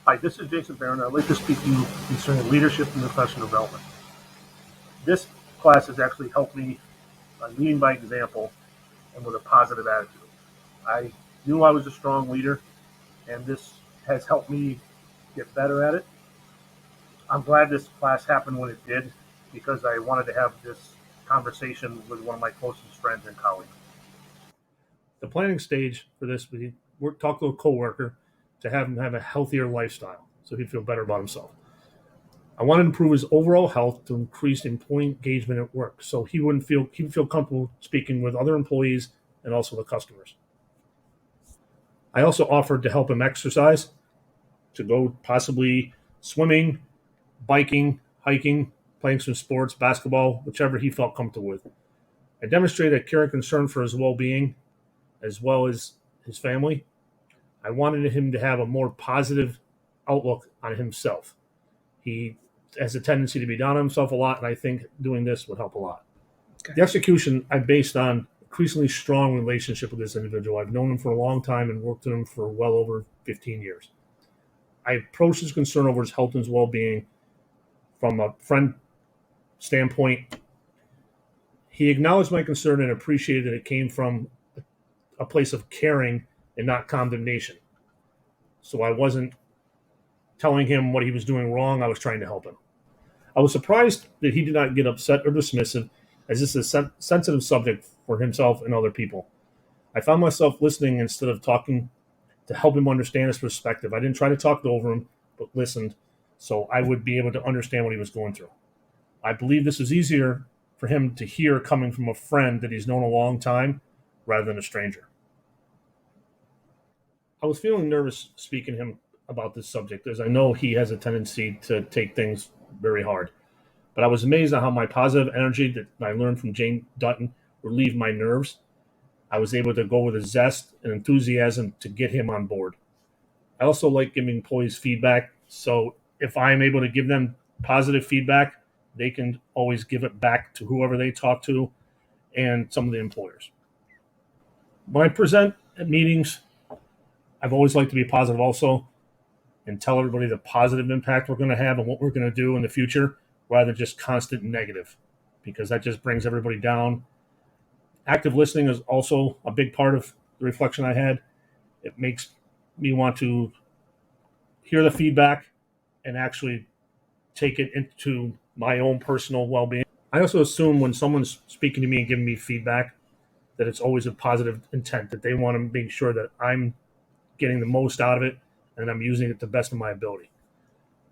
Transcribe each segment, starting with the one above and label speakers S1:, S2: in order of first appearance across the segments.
S1: Hi, this is Jason Barron. I'd like to speak to you concerning leadership and professional development. This class has actually helped me leading by example and with a positive attitude. I knew I was a strong leader, and this has helped me get better at it. I'm glad this class happened when it did because I wanted to have this conversation with one of my closest friends and colleagues. The planning stage for this, we talked to a coworker to have him have a healthier lifestyle so he'd feel better about himself. I wanted to improve his overall health to increase employee engagement at work, so he'd feel comfortable speaking with other employees and also the customers. I also offered to help him exercise, to go possibly swimming, biking, hiking, playing some sports, basketball, whichever he felt comfortable with. I demonstrated a care and concern for his well-being as well as his family. I wanted him to have a more positive outlook on himself. He has a tendency to be down on himself a lot, and I think doing this would help a lot. Okay. The execution I based on increasingly strong relationship with this individual. I've known him for a long time and worked with him for well over 15 years. I approached his concern over his health and his well-being from a friend standpoint. He acknowledged my concern and appreciated that it came from a place of caring and not condemnation. So I wasn't telling him what he was doing wrong. I was trying to help him. I was surprised that he did not get upset or dismissive, as this is a sensitive subject for himself and other people. I found myself listening instead of talking to help him understand his perspective. I didn't try to talk over him, but listened so I would be able to understand what he was going through. I believe this is easier for him to hear coming from a friend that he's known a long time rather than a stranger. I was feeling nervous speaking to him about this subject, as I know he has a tendency to take things very hard. But I was amazed at how my positive energy that I learned from Jane Dutton relieved my nerves. I was able to go with a zest and enthusiasm to get him on board. I also like giving employees feedback, so if I'm able to give them positive feedback, they can always give it back to whoever they talk to and some of the employers. When I present at meetings, I've always liked to be positive also and tell everybody the positive impact we're going to have and what we're going to do in the future rather than just constant negative, because that just brings everybody down. Active listening is also a big part of the reflection I had. It makes me want to hear the feedback and actually take it into my own personal well-being. I also assume when someone's speaking to me and giving me feedback that it's always a positive intent, that they want to make sure that I'm getting the most out of it and I'm using it to the best of my ability.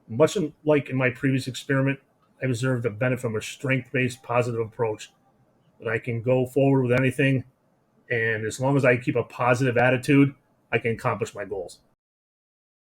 S1: Much like in my previous experiment, I observed the benefit from a strength-based positive approach, that I can go forward with anything, and as long as I keep a positive attitude, I can accomplish my goals.